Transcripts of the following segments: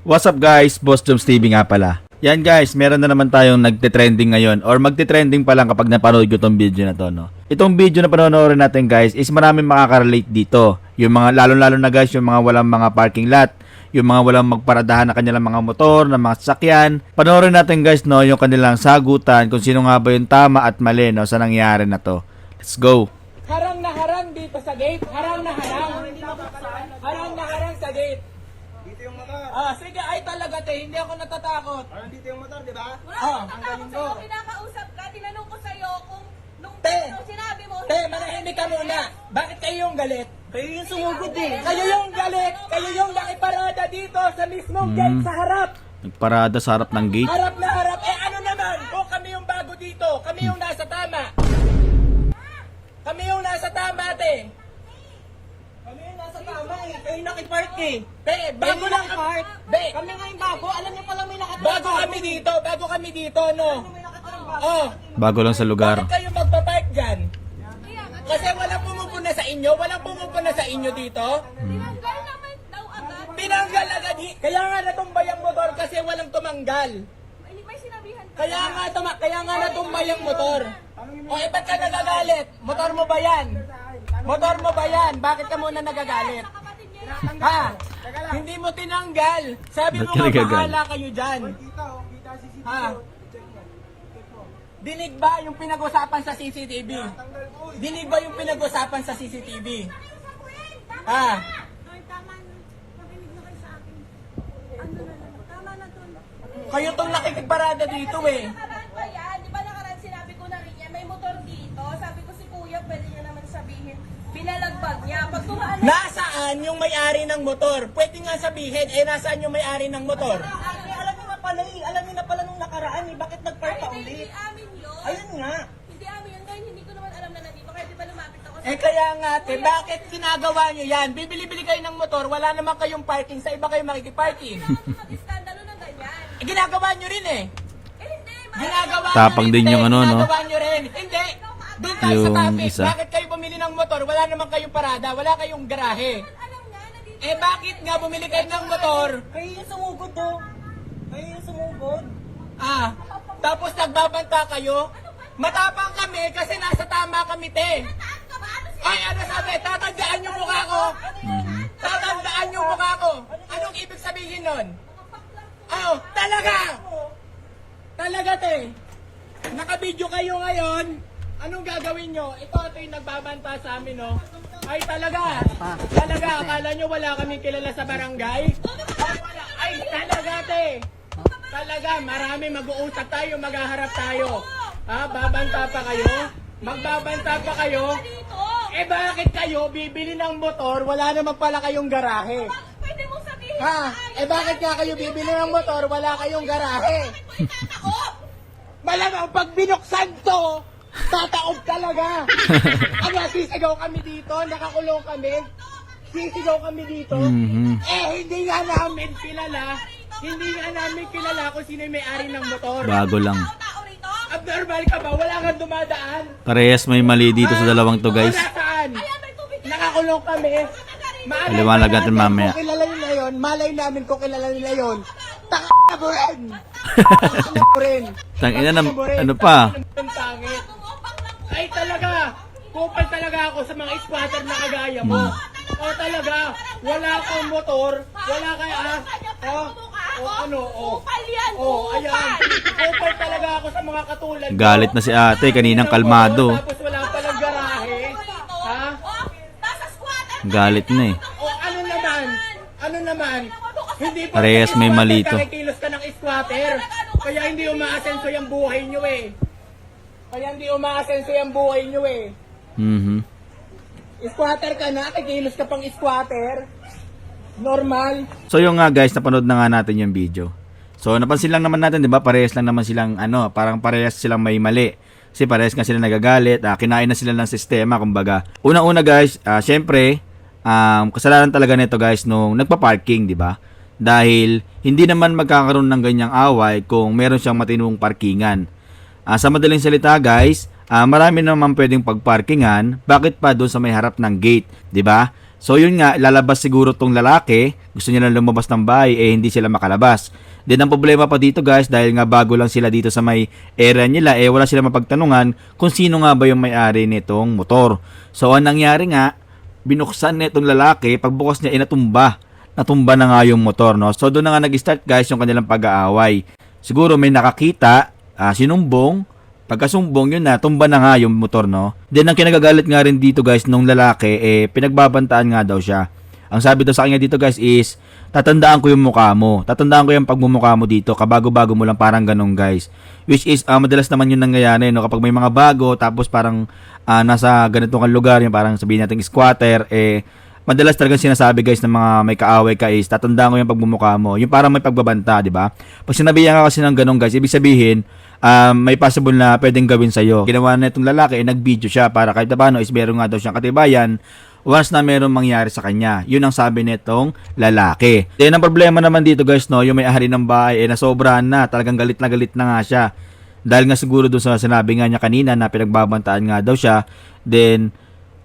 What's up guys? Boss Joms TV nga pala. Yan guys, meron na naman tayong nagte-trending ngayon or magte-trending pa lang kapag napanood ko itong video na to, no? Itong video na panonoorin natin guys is maraming makaka-relate dito. Yung mga lalo-lalo na guys, yung mga walang mga parking lot, yung mga walang magparadahan na kanilang mga motor, na mga sasakyan. Panoorin natin guys, no, yung kanilang sagutan kung sino nga ba yung tama at mali, no, sa nangyari na to. Let's go. Harang na harang dito sa gate. Harang na harang. Harang na harang sa gate. Dito yung motor. Sige, ay talaga te, hindi ako natatakot. Dito yung motor, di ba? Wala akong natakot sa'yo, kinakausap ka, tinanong ko sa'yo kung nung Te! sinabi mo. Te, manahimik ka muna. Bakit kayo yung galit? Kayo yung sumugod eh. Kayo yung galit. Kayo yung nakiparada dito sa mismong gate sa harap. Nagparada sa harap ng gate. Harap na harap. Ano naman? Kung kami yung bago dito, kami yung nasa tama. Kami yung nasa tama, te. Kami yung nasa tama eh. Kayo nakipark eh. Te, bago lang nakipark. Be, Kami nga yung bago. Alam niyo pala may nakatirang bago kami dito, no? Oh. Bago lang sa lugar. Bakit kayo magpapark dyan? Kasi walang pumupuna sa inyo? Walang pumupuna sa inyo dito? Tinanggal naman daw agad. Tinanggal agad. Kaya nga natumbay ang motor kasi walang tumanggal. May sinabihan ka. Kaya nga natumbay ang motor. O ba't ka nagagalit? Motor mo ba yan? Motor mo ba yan? Bakit ka muna nagagalit? Kapatid niya. Ha? Hindi mo tinanggal. Sabi Ba't mo ka nga nagagalit? bahala kayo dyan. Ha? Dinig ba yung pinag-usapan sa CCTV? Dinig ba yung pinag-usapan sa CCTV? Ha? Kayo tong nakikipagparada dito eh. Nakaraan pa yan. Di ba nakaraan sinabi ko na rin yan, may motor dito. Sabi ko si kuya, pwede niya naman sabihin. Pinalagbag niya. Pag tumaan na. Nasaan yung may-ari ng motor? Pwede nga sabihin, nasaan yung may-ari ng motor? Alam niyo na pala eh. Alam niyo na pala nung nakaraan eh. Bakit nagpark ka Hindi ulit? amin yun. Ayun nga. Hindi amin yun. Ngayon hindi ko naman alam na nandito. Kaya di ba lumapit ako sa... Kaya nga bakit ginagawa nyo yan? Bibili-bili kayo ng motor, wala naman kayong parking, sa iba kayo makikiparking. Kailangan ko mag-iskandalo ng ganyan. Ginagawa nyo rin eh. Hindi. Ginagawa Tapang nyo din rin, yung ano, no? Ginagawa nyo rin. Hindi. Doon tayo sa Yung topic. isa. Bakit kayo bumili ng motor? Wala naman kayong parada, wala kayong garahe. Alam nga, nandito. Bakit nga bumili kayo ng motor? Kayo yung sumugod oh. Kayo yung sumugod. Tapos nagbabanta kayo? Matapang kami kasi nasa tama kami, te. Taas ka ba? Ano Ay, ano sabi? Tatandaan yung mukha ko. Tatandaan yung mukha ko. Anong ibig sabihin nun? Talaga! Talaga, te. Nakabidyo kayo ngayon. Anong gagawin nyo? Ito yung nagbabanta sa amin, no? Ay, talaga. Talaga, akala nyo wala kaming kilala sa barangay? Ay, talaga, te. Talaga, marami mag-uusap tayo, maghaharap tayo. Babanta pa kayo? Magbabanta pa kayo? dito? Bakit kayo bibili ng motor, wala naman pala kayong garahe? Pwede mo sabihin. Bakit nga kayo bibili ng motor, wala kayong garahe? Malamang pag binuksan to, tataob talaga. Sisigaw kami dito, nakakulong kami. Sisigaw kami dito. Hindi nga namin kilala. Hindi nga namin kilala kung sino yung may-ari ng motor. Bago lang. Tao rito? Abnormal ka ba? Wala kang dumadaan. Parehas may mali dito sa dalawang to guys. Nasaan? Ayan, may tubig. Nakakulong kami. Paliwanag natin mamaya. Kung kilala nila yun, malay namin kung kilala nila yun. Taka mo rin. Taka mo rin. Tangina na, Taka mo rin. ano pa? Ang pangit. Ay talaga, kupal talaga ako sa mga squatter na kagaya mo. Talaga, wala kang motor, wala kang Kupal yan, ayan. Kupal talaga ako sa mga katulad mo. Galit na si ate, kaninang kalmado. Tapos wala palang garahe. Ha? Nasa squatter. Galit na eh. Ano naman? Ano naman? Hindi pa Parehas may mali to. Kilos ka ng squatter. Kaya hindi umaasenso yung buhay nyo eh. Kaya hindi umaasenso yung buhay nyo eh. Squatter ka na, kikilos ka pang squatter. Normal. So yung nga guys, napanood na nga natin yung video. So napansin lang naman natin, 'di ba? Parehas lang naman silang parang parehas silang may mali. Kasi parehas nga sila nagagalit, kinain na sila ng sistema, kumbaga. Una-una guys, syempre, kasalanan talaga nito guys nung nagpa-parking, 'di ba? Dahil hindi naman magkakaroon ng ganyang away kung meron siyang matinong parkingan. Sa madaling salita guys, marami naman pwedeng pagparkingan, bakit pa doon sa may harap ng gate, 'di ba? So yun nga, lalabas siguro tong lalaki, gusto niya lang lumabas ng bahay, hindi sila makalabas. Then ang problema pa dito guys, dahil nga bago lang sila dito sa may area nila, wala sila mapagtanungan kung sino nga ba yung may-ari nitong motor. So ang nangyari nga, binuksan nitong lalaki, pagbukas niya, natumba na nga yung motor, no? So doon na nga nag-start guys yung kanilang pag-aaway. Siguro may nakakita, sinumbong, pagkasumbong yun na, tumba na nga yung motor, no? Then ang kinagagalit nga rin dito guys nung lalaki, pinagbabantaan nga daw siya. Ang sabi daw sa kanya dito guys is, tatandaan ko yung mukha mo. Tatandaan ko yung pagmumukha mo dito, kabago-bago mo lang, parang ganun guys. Which is, madalas naman yun nangyayari, no? Kapag may mga bago, tapos parang nasa ganitong lugar, yung parang sabihin natin squatter, madalas talagang sinasabi guys ng mga may kaaway ka is, tatandaan ko yung pagmumukha mo. Yung parang may pagbabanta, di ba? Pag sinabihan ka kasi ng ganun guys, ibig sabihin, may possible na pwedeng gawin sa'yo. Ginawa na itong lalaki, nag-video siya para kahit na paano is meron nga daw siyang katibayan once na meron mangyari sa kanya. Yun ang sabi nitong lalaki. Then ang problema naman dito guys, no, yung may-ari ng bahay, nasobrahan na, talagang galit na nga siya. Dahil nga siguro doon sa sinabi nga niya kanina na pinagbabantaan nga daw siya, then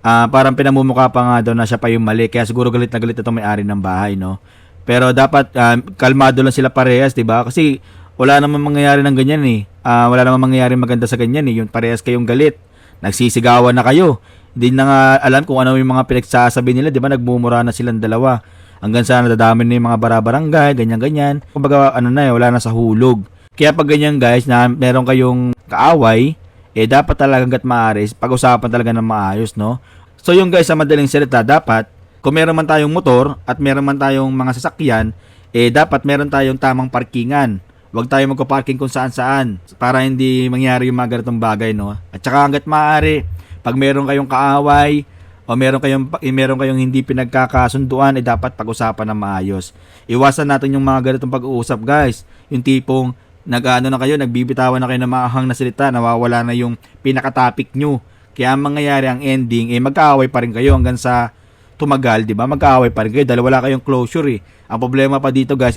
parang pinamumukha pa nga daw na siya pa yung mali, kaya siguro galit na galit itong may-ari ng bahay, no. Pero dapat kalmado lang sila parehas, 'di ba? Kasi wala namang mangyayari ng ganyan wala namang mangyayari maganda sa ganyan yung parehas kayong galit. Nagsisigawan na kayo. Hindi na nga alam kung ano yung mga pinagsasabi nila, 'di ba? Nagmumura na silang dalawa. Hanggang sa nadadami na yung mga barabarangay, ganyan-ganyan. Kumbaga wala na sa hulog. Kaya pag ganyan guys, na meron kayong kaaway, dapat talaga hangga't maaari, pag-usapan talaga ng maayos, no? So yung guys, sa madaling salita, dapat, kung meron man tayong motor, at meron man tayong mga sasakyan, dapat meron tayong tamang parkingan. Huwag tayo magpa-parking kung saan-saan, para hindi mangyari yung mga ganitong bagay, no? At saka hangga't maaari, pag meron kayong kaaway, o meron kayong hindi pinagkakasunduan, dapat pag-usapan ng maayos. Iwasan natin yung mga ganitong pag-uusap, guys. Yung tipong, nagbibitawan na kayo ng maahang na salita, nawawala na yung pinaka-topic nyo. Kaya ang mangyayari, ang ending, magkaaway pa rin kayo hanggang sa tumagal, di ba? Magkaaway pa rin kayo dahil wala kayong closure. Ang problema pa dito guys,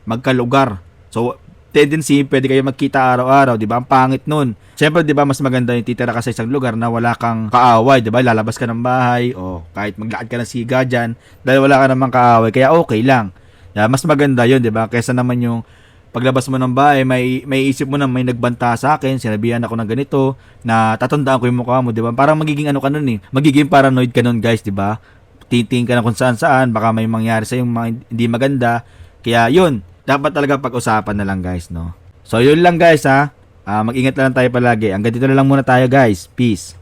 magkalugar. So, tendency, pwede kayo magkita araw-araw, di ba? Ang pangit nun. Siyempre, di ba, mas maganda yung titira ka sa isang lugar na wala kang kaaway, di ba? Lalabas ka ng bahay, o kahit maglakad ka ng siga dyan, dahil wala ka namang kaaway, kaya okay lang. Mas maganda yun, di ba? Kaysa naman yung paglabas mo ng bahay, may isip mo na may nagbanta sa akin, sinabihan ako ng ganito, na tatandaan ko yung mukha mo, di ba? Parang magiging magiging paranoid ka nun guys, di ba? Titingin ka na kung saan, baka may mangyari sa yung mga hindi maganda. Kaya yun, dapat talaga pag-usapan na lang guys, no? So yun lang guys ha, mag-ingat na lang tayo palagi. Hanggang dito na lang muna tayo guys, peace.